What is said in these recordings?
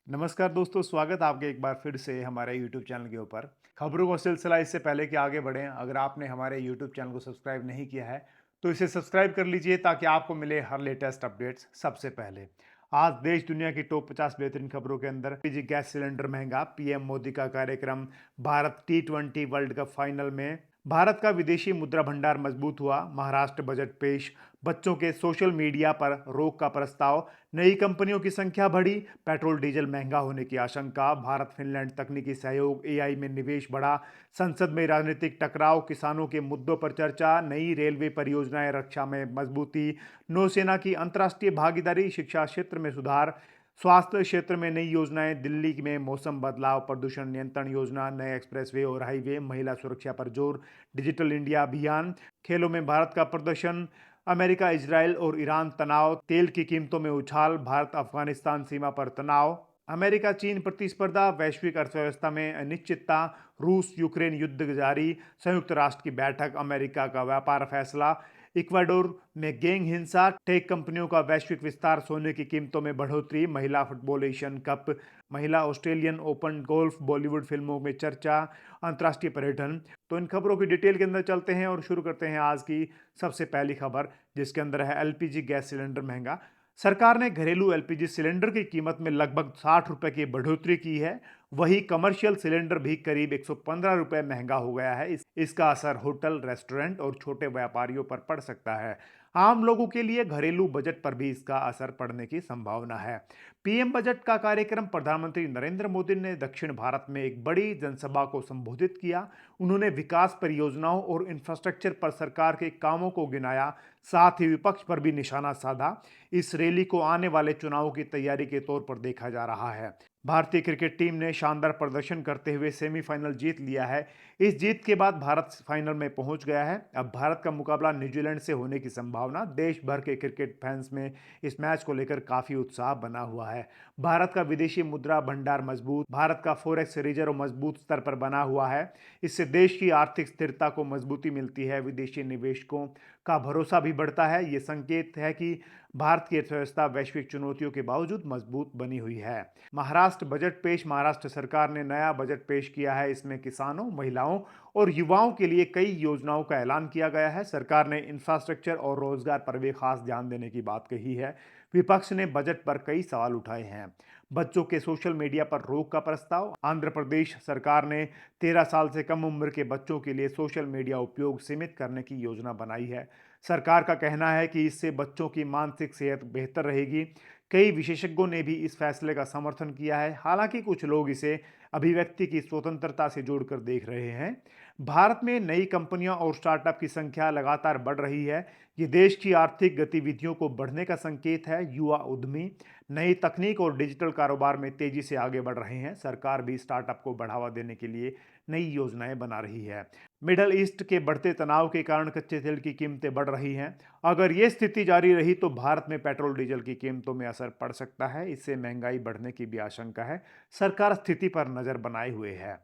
नमस्कार दोस्तों, स्वागत है आपके एक बार फिर से हमारे YouTube चैनल के ऊपर। खबरों का सिलसिला इससे पहले कि आगे बढ़ें, अगर आपने हमारे YouTube चैनल को सब्सक्राइब नहीं किया है, तो इसे सब्सक्राइब कर लीजिए ताकि आपको मिले हर लेटेस्ट अपडेट्स सबसे पहले। आज देश दुनिया की टॉप 50 बेहतरीन खबरों के अंदर एलपीजी गैस सिलेंडर महंगा, पीएम मोदी का कार्यक्रम, भारत टी20 वर्ल्ड कप फाइनल में, भारत का विदेशी मुद्रा भंडार मजबूत हुआ, महाराष्ट्र बजट पेश, बच्चों के सोशल मीडिया पर रोक का प्रस्ताव, नई कंपनियों की संख्या बढ़ी, पेट्रोल डीजल महंगा होने की आशंका, भारत फिनलैंड तकनीकी सहयोग, एआई में निवेश बढ़ा, संसद में राजनीतिक टकराव, किसानों के मुद्दों पर चर्चा, नई रेलवे परियोजनाएं, रक्षा में मजबूती, नौसेना की अंतर्राष्ट्रीय भागीदारी, शिक्षा क्षेत्र में सुधार, स्वास्थ्य क्षेत्र में नई योजनाएं, दिल्ली में मौसम बदलाव, प्रदूषण नियंत्रण योजना, नए एक्सप्रेसवे और हाईवे, महिला सुरक्षा पर जोर, डिजिटल इंडिया अभियान, खेलों में भारत का प्रदर्शन, अमेरिका, इजराइल और ईरान तनाव, तेल की कीमतों में उछाल, भारत अफगानिस्तान सीमा पर तनाव, अमेरिका चीन प्रतिस्पर्धा, वैश्विक अर्थव्यवस्था में अनिश्चितता, रूस यूक्रेन युद्ध जारी, संयुक्त राष्ट्र की बैठक, अमेरिका का व्यापार फैसला, इक्वाडोर में गैंग हिंसा, टेक कंपनियों का वैश्विक विस्तार, सोने की कीमतों में बढ़ोतरी, महिला फुटबॉल एशियन कप, महिला ऑस्ट्रेलियन ओपन गोल्फ, बॉलीवुड फिल्मों में चर्चा, अंतर्राष्ट्रीय पर्यटन। तो इन खबरों की डिटेल के अंदर चलते हैं और शुरू करते हैं आज की सबसे पहली खबर, जिसके अंदर है एलपीजी गैस सिलेंडर महंगा। सरकार ने घरेलू एलपीजी सिलेंडर की कीमत में लगभग 60 रुपए की बढ़ोतरी की है। वही कमर्शियल सिलेंडर भी करीब 115 रुपए महंगा हो गया है। इसका असर होटल, रेस्टोरेंट और छोटे व्यापारियों पर पड़ सकता है। आम लोगों के लिए घरेलू बजट पर भी इसका असर पड़ने की संभावना है। पीएम बजट का कार्यक्रम, प्रधानमंत्री नरेंद्र मोदी ने दक्षिण भारत में एक बड़ी जनसभा को संबोधित किया। उन्होंने विकास परियोजनाओं और इंफ्रास्ट्रक्चर पर सरकार के कामों को गिनाया, साथ ही विपक्ष पर भी निशाना साधा। इस रैली को आने वाले चुनाव की तैयारी के तौर पर देखा जा रहा है। भारतीय क्रिकेट टीम ने शानदार प्रदर्शन करते हुए सेमीफाइनल जीत लिया है। इस जीत के बाद भारत फाइनल में पहुंच गया है। अब भारत का मुकाबला न्यूजीलैंड से होने की संभावना। देश भर के क्रिकेट फैंस में इस मैच को लेकर काफी उत्साह बना हुआ है। भारत का विदेशी मुद्रा भंडार मजबूत, भारत का फॉरेक्स रिजर्व मजबूत स्तर पर बना हुआ है। इससे देश की आर्थिक स्थिरता को मजबूती मिलती है, विदेशी निवेशकों का भरोसा भी बढ़ता है। ये संकेत है कि भारत की अर्थव्यवस्था वैश्विक चुनौतियों के बावजूद मजबूत बनी हुई है। महाराष्ट्र बजट पेश, महाराष्ट्र सरकार ने नया बजट पेश किया है। इसमें किसानों, महिलाओं और युवाओं के लिए कई योजनाओं का ऐलान किया गया है। सरकार ने इंफ्रास्ट्रक्चर और रोजगार पर भी खास ध्यान देने की बात कही है। विपक्ष ने बजट पर कई सवाल उठाए हैं। बच्चों के सोशल मीडिया पर रोक का प्रस्ताव, आंध्र प्रदेश सरकार ने 13 साल से कम उम्र के बच्चों के लिए सोशल मीडिया उपयोग सीमित करने की योजना बनाई है। सरकार का कहना है कि इससे बच्चों की मानसिक सेहत बेहतर रहेगी। कई विशेषज्ञों ने भी इस फैसले का समर्थन किया है, हालांकि कुछ लोग इसे अभिव्यक्ति की स्वतंत्रता से जोड़कर देख रहे हैं। भारत में नई कंपनियां और स्टार्टअप की संख्या लगातार बढ़ रही है। ये देश की आर्थिक गतिविधियों को बढ़ने का संकेत है। युवा उद्यमी नई तकनीक और डिजिटल कारोबार में तेजी से आगे बढ़ रहे हैं। सरकार भी स्टार्टअप को बढ़ावा देने के लिए नई योजनाएं बना रही है। मिडल ईस्ट के बढ़ते तनाव के कारण कच्चे तेल की कीमतें बढ़ रही हैं। अगर ये स्थिति जारी रही तो भारत में पेट्रोल डीजल की कीमतों में असर पड़ सकता है। इससे महंगाई बढ़ने की भी आशंका है। सरकार स्थिति पर नजर बनाए हुए है।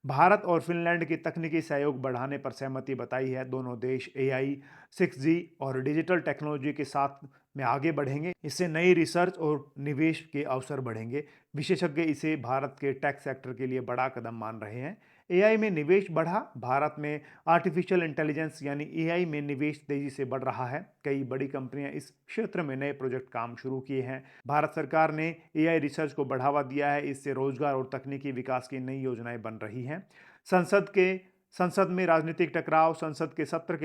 भारत और फिनलैंड की तकनीकी सहयोग बढ़ाने पर सहमति बताई है। दोनों देश एआई, 6G और डिजिटल टेक्नोलॉजी के साथ में आगे बढ़ेंगे। इससे नई रिसर्च और निवेश के अवसर बढ़ेंगे। विशेषज्ञ इसे भारत के टेक सेक्टर के लिए बड़ा कदम मान रहे हैं। एआई में निवेश बढ़ा, भारत में आर्टिफिशियल इंटेलिजेंस यानी एआई में निवेश तेजी से बढ़ रहा है। कई बड़ी कंपनियां इस क्षेत्र में नए प्रोजेक्ट काम शुरू किए हैं। भारत सरकार ने एआई रिसर्च को बढ़ावा दिया है। इससे रोजगार और तकनीकी विकास की नई योजनाएं बन रही हैं। संसद में राजनीतिक टकराव, संसद के सत्र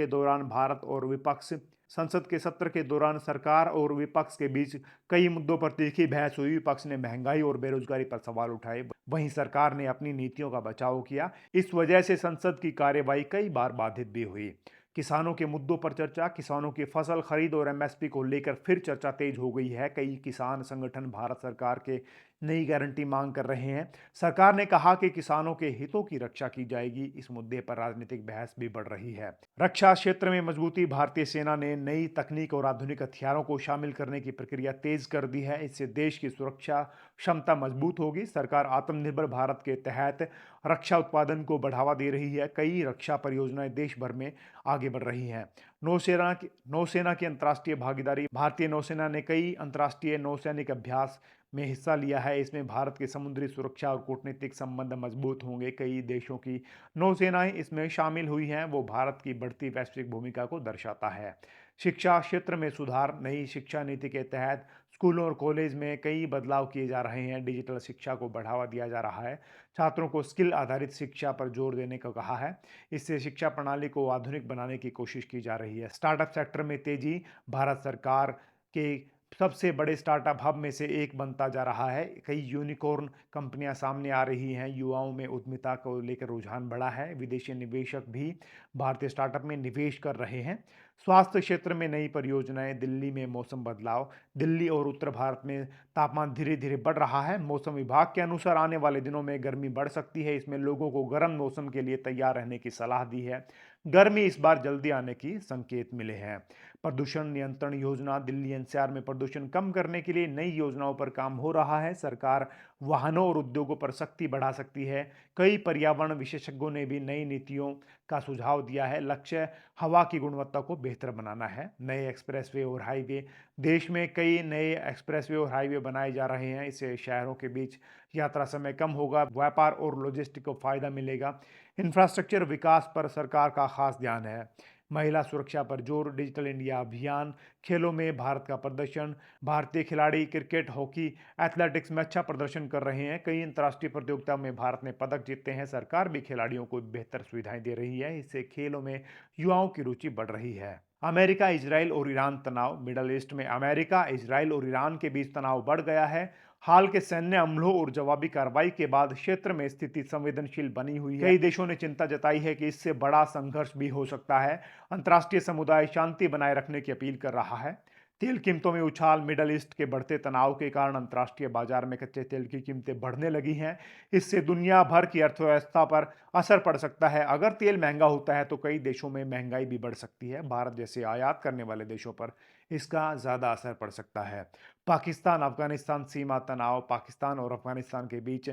के दौरान सरकार और विपक्ष के बीच कई मुद्दों पर तीखी बहस हुई। विपक्ष ने महंगाई और बेरोजगारी पर सवाल उठाए, वहीं सरकार ने अपनी नीतियों का बचाव किया। इस वजह से संसद की कार्यवाही कई बार बाधित भी हुई। किसानों के मुद्दों पर चर्चा, किसानों की फसल खरीद और एमएसपी को लेकर फिर चर्चा तेज हो गई है। कई किसान संगठन भारत सरकार के नई गारंटी मांग कर रहे हैं। सरकार ने कहा कि किसानों के हितों की रक्षा की जाएगी। इस मुद्दे पर राजनीतिक बहस भी बढ़ रही है। रक्षा क्षेत्र में मजबूती, भारतीय सेना ने नई तकनीक और आधुनिक हथियारों को शामिल करने की प्रक्रिया तेज कर दी है। इससे देश की सुरक्षा क्षमता मजबूत होगी। सरकार आत्मनिर्भर भारत के तहत रक्षा उत्पादन को बढ़ावा दे रही है। कई रक्षा परियोजनाएं देश भर में आगे बढ़ रही हैं। नौसेना की अंतर्राष्ट्रीय भागीदारी, भारतीय नौसेना ने कई अंतर्राष्ट्रीय नौसैनिक अभ्यास में हिस्सा लिया है। इसमें भारत की समुद्री सुरक्षा और कूटनीतिक संबंध मजबूत होंगे। कई देशों की नौसेनाएं इसमें शामिल हुई हैं। वो भारत की बढ़ती वैश्विक भूमिका को दर्शाता है। शिक्षा क्षेत्र में सुधार, नई शिक्षा नीति के तहत स्कूलों और कॉलेज में कई बदलाव किए जा रहे हैं। डिजिटल शिक्षा को बढ़ावा दिया जा रहा है। छात्रों को स्किल आधारित शिक्षा पर जोर देने को कहा है। इससे शिक्षा प्रणाली को आधुनिक बनाने की कोशिश की जा रही है। स्टार्टअप सेक्टर में तेजी, भारत सरकार के सबसे बड़े स्टार्टअप हब में से एक बनता जा रहा है। कई यूनिकॉर्न कंपनियां सामने आ रही हैं। युवाओं में उद्यमिता को लेकर रुझान बढ़ा है। विदेशी निवेशक भी भारतीय स्टार्टअप में निवेश कर रहे हैं। स्वास्थ्य क्षेत्र में नई परियोजनाएं, दिल्ली में मौसम बदलाव, दिल्ली और उत्तर भारत में तापमान धीरे धीरे बढ़ रहा है। मौसम विभाग के अनुसार आने वाले दिनों में गर्मी बढ़ सकती है। इसमें लोगों को गर्म मौसम के लिए तैयार रहने की सलाह दी है। गर्मी इस बार जल्दी आने की संकेत मिले हैं। प्रदूषण नियंत्रण योजना, दिल्ली एनसीआर में प्रदूषण कम करने के लिए नई योजनाओं पर काम हो रहा है। सरकार वाहनों और उद्योगों पर सख्ती बढ़ा सकती है। कई पर्यावरण विशेषज्ञों ने भी नई नीतियों का सुझाव दिया है। लक्ष्य हवा की गुणवत्ता को बेहतर बनाना है। नए एक्सप्रेसवे और हाईवे, देश में कई नए एक्सप्रेसवे और हाईवे बनाए जा रहे हैं। इससे शहरों के बीच यात्रा समय कम होगा, व्यापार और लॉजिस्टिक को फायदा मिलेगा। इंफ्रास्ट्रक्चर विकास पर सरकार का खास ध्यान है। महिला सुरक्षा पर जोर, डिजिटल इंडिया अभियान, खेलों में भारत का प्रदर्शन, भारतीय खिलाड़ी क्रिकेट, हॉकी, एथलेटिक्स में अच्छा प्रदर्शन कर रहे हैं। कई अंतर्राष्ट्रीय प्रतियोगिताओं में भारत ने पदक जीते हैं। सरकार भी खिलाड़ियों को बेहतर सुविधाएं दे रही है। इससे खेलों में युवाओं की रुचि बढ़ रही है। अमेरिका, इजराइल और ईरान तनाव, मिडल ईस्ट में अमेरिका, इजराइल और ईरान के बीच तनाव बढ़ गया है। हाल के सैन्य हमलों और जवाबी कार्रवाई के बाद क्षेत्र में स्थिति संवेदनशील बनी हुई है। कई देशों ने चिंता जताई है कि इससे बड़ा संघर्ष भी हो सकता है। अंतर्राष्ट्रीय समुदाय शांति बनाए रखने की अपील कर रहा है। तेल कीमतों में उछाल, मिडल ईस्ट के बढ़ते तनाव के कारण अंतर्राष्ट्रीय बाजार में कच्चे तेल की कीमतें बढ़ने लगी हैं। इससे दुनिया भर की अर्थव्यवस्था पर असर पड़ सकता है। अगर तेल महंगा होता है तो कई देशों में महंगाई भी बढ़ सकती है। भारत जैसे आयात करने वाले देशों पर इसका ज्यादा असर पड़ सकता है। पाकिस्तान अफगानिस्तान सीमा तनाव, पाकिस्तान और अफगानिस्तान के बीच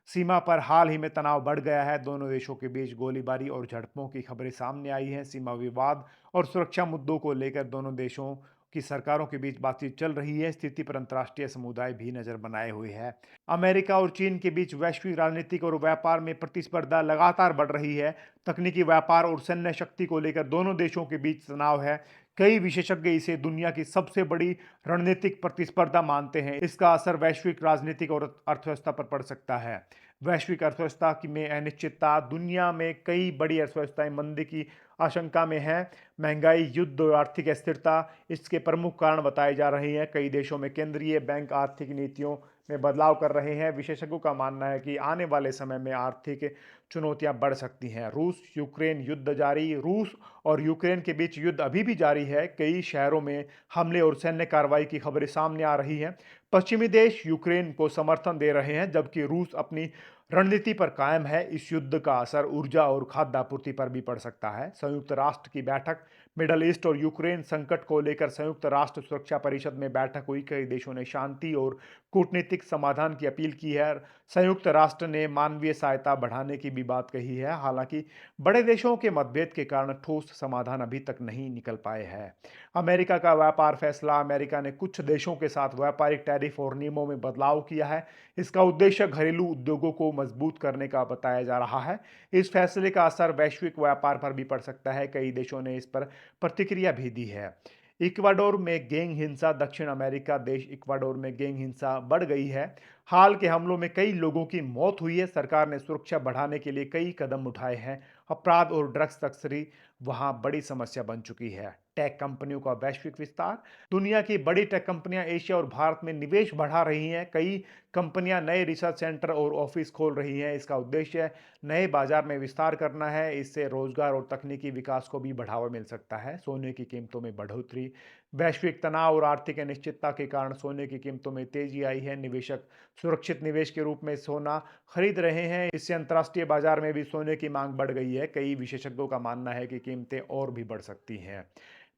सीमा पर हाल ही में तनाव बढ़ गया है। दोनों देशों के बीच गोलीबारी और झड़पों की खबरें सामने आई हैं। सीमा विवाद और सुरक्षा मुद्दों को लेकर दोनों देशों की सरकारों के बीच बातचीत चल रही है। स्थिति पर अंतर्राष्ट्रीय समुदाय भी नजर बनाए हुए है। अमेरिका और चीन के बीच वैश्विक राजनीतिक और व्यापार में प्रतिस्पर्धा लगातार बढ़ रही है। तकनीकी व्यापार और सैन्य शक्ति को लेकर दोनों देशों के बीच तनाव है। कई विशेषज्ञ इसे दुनिया की सबसे बड़ी रणनीतिक प्रतिस्पर्धा मानते हैं। इसका असर वैश्विक राजनीतिक और अर्थव्यवस्था पर पड़ सकता है। वैश्विक अर्थव्यवस्था की में अनिश्चितता, दुनिया में कई बड़ी अर्थव्यवस्थाएं मंदी की आशंका में हैं। महंगाई, युद्ध और आर्थिक अस्थिरता इसके प्रमुख कारण बताए जा रहे हैं। कई देशों में केंद्रीय बैंक आर्थिक नीतियों में बदलाव कर रहे हैं। विशेषज्ञों का मानना है कि आने वाले समय में आर्थिक चुनौतियां बढ़ सकती हैं। रूस यूक्रेन युद्ध जारी, रूस और यूक्रेन के बीच युद्ध अभी भी जारी है। कई शहरों में हमले और सैन्य कार्रवाई की खबरें सामने आ रही हैं। पश्चिमी देश यूक्रेन को समर्थन दे रहे हैं जबकि रूस अपनी रणनीति पर कायम है। इस युद्ध का असर ऊर्जा और खाद्य आपूर्ति पर भी पड़ सकता है। संयुक्त राष्ट्र की बैठक, मिडल ईस्ट और यूक्रेन संकट को लेकर संयुक्त राष्ट्र सुरक्षा परिषद में बैठक हुई। कई देशों ने शांति और कूटनीतिक समाधान की अपील की है। संयुक्त राष्ट्र ने मानवीय सहायता बढ़ाने की भी बात कही है। हालांकि बड़े देशों के मतभेद के कारण ठोस समाधान अभी तक नहीं निकल पाए हैं। अमेरिका का व्यापार फैसला, अमेरिका ने कुछ देशों के साथ व्यापारिक टैरिफ और नियमों में बदलाव किया है। इसका उद्देश्य घरेलू उद्योगों को मजबूत करने का बताया जा रहा है। इस फैसले का असर वैश्विक व्यापार पर भी पड़ सकता है। कई देशों ने इस पर प्रतिक्रिया भी दी है। इक्वाडोर में गैंग हिंसा, दक्षिण अमेरिका देश इक्वाडोर में गैंग हिंसा बढ़ गई है। हाल के हमलों में कई लोगों की मौत हुई है। सरकार ने सुरक्षा बढ़ाने के लिए कई कदम उठाए हैं। अपराध और ड्रग्स तस्करी वहां बड़ी समस्या बन चुकी है। टेक कंपनियों का वैश्विक विस्तार, दुनिया की बड़ी टेक कंपनियां एशिया और भारत में निवेश बढ़ा रही हैं। कई कंपनियां नए रिसर्च सेंटर और ऑफिस खोल रही हैं। इसका उद्देश्य नए बाजार में विस्तार करना है। इससे रोजगार और तकनीकी विकास को भी बढ़ावा मिल सकता है। सोने की कीमतों में बढ़ोतरी, वैश्विक तनाव और आर्थिक अनिश्चितता के कारण सोने की कीमतों में तेजी आई है। निवेशक सुरक्षित निवेश के रूप में सोना खरीद रहे हैं। इससे अंतर्राष्ट्रीय बाजार में भी सोने की मांग बढ़ गई है। कई विशेषज्ञों का मानना है कि कीमतें और भी बढ़ सकती हैं।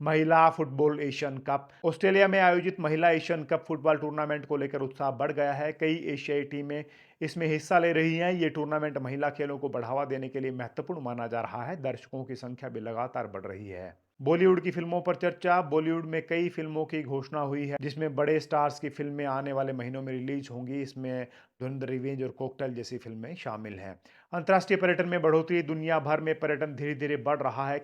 महिला फुटबॉल एशियन कप, ऑस्ट्रेलिया में आयोजित महिला एशियन कप फुटबॉल टूर्नामेंट को लेकर उत्साह बढ़ गया है। कई एशियाई टीमें इसमें हिस्सा ले रही हैं। ये टूर्नामेंट महिला खेलों को बढ़ावा देने के लिए महत्वपूर्ण माना जा रहा है। दर्शकों की संख्या भी लगातार बढ़ रही है। बॉलीवुड की फिल्मों पर चर्चा। बॉलीवुड में कई फिल्मों की घोषणा हुई है जिसमें बड़े स्टार्स की फिल्में आने वाले महीनों में रिलीज होंगी। इसमें धुरंधर, रिवेंज और कॉकटेल जैसी फिल्में शामिल हैं। अंतर्राष्ट्रीय पर्यटन में बढ़ोतरी। दुनिया भर में पर्यटन धीरे धीरे बढ़ रहा है।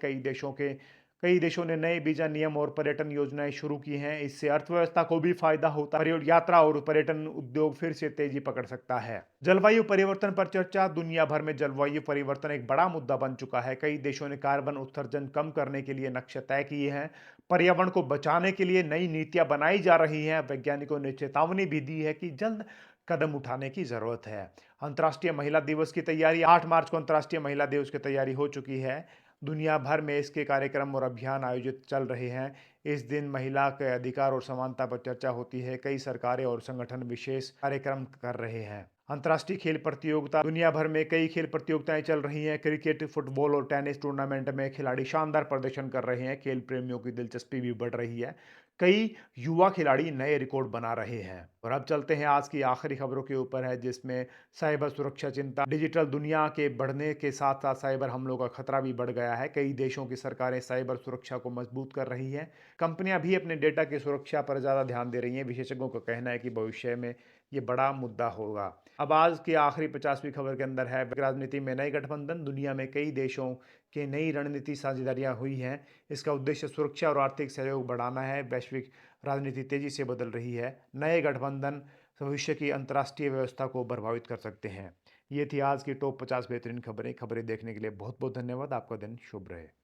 कई देशों ने नए वीजा नियम और पर्यटन योजनाएं शुरू की हैं। इससे अर्थव्यवस्था को भी फायदा होता है। यात्रा और पर्यटन उद्योग फिर से तेजी पकड़ सकता है। जलवायु परिवर्तन पर चर्चा। दुनिया भर में जलवायु परिवर्तन एक बड़ा मुद्दा बन चुका है। कई देशों ने कार्बन उत्सर्जन कम करने के लिए लक्ष्य तय किए हैं। पर्यावरण को बचाने के लिए नई नीतियां बनाई जा रही हैं। वैज्ञानिकों ने चेतावनी भी दी है कि जल्द कदम उठाने की जरूरत है। अंतर्राष्ट्रीय महिला दिवस की तैयारी। 8 मार्च को अंतर्राष्ट्रीय महिला दिवस की तैयारी हो चुकी है। दुनिया भर में इसके कार्यक्रम और अभियान आयोजित चल रहे हैं। इस दिन महिला के अधिकार और समानता पर चर्चा होती है। कई सरकारें और संगठन विशेष कार्यक्रम कर रहे हैं। अंतर्राष्ट्रीय खेल प्रतियोगिता। दुनिया भर में कई खेल प्रतियोगिताएं चल रही हैं। क्रिकेट, फुटबॉल और टेनिस टूर्नामेंट में खिलाड़ी शानदार प्रदर्शन कर रहे हैं। खेल प्रेमियों की दिलचस्पी भी बढ़ रही है। कई युवा खिलाड़ी नए रिकॉर्ड बना रहे हैं। और अब चलते हैं आज की आखिरी खबरों के ऊपर है, जिसमें साइबर सुरक्षा चिंता। डिजिटल दुनिया के बढ़ने के साथ साथ साइबर हमलों का खतरा भी बढ़ गया है। कई देशों की सरकारें साइबर सुरक्षा को मजबूत कर रही हैं। कंपनियां भी अपने डेटा की सुरक्षा पर ज़्यादा ध्यान दे रही हैं। विशेषज्ञों का कहना है कि भविष्य में ये बड़ा मुद्दा होगा। अब आज की आखिरी 50वीं खबर के अंदर है, राजनीति में नए गठबंधन। दुनिया में कई देशों की नई रणनीति साझेदारियां हुई हैं। इसका उद्देश्य सुरक्षा और आर्थिक सहयोग बढ़ाना है। वैश्विक राजनीति तेजी से बदल रही है। नए गठबंधन भविष्य की अंतर्राष्ट्रीय व्यवस्था को प्रभावित कर सकते हैं। ये थी आज की टॉप 50 बेहतरीन खबरें देखने के लिए बहुत बहुत धन्यवाद। आपका दिन शुभ रहे।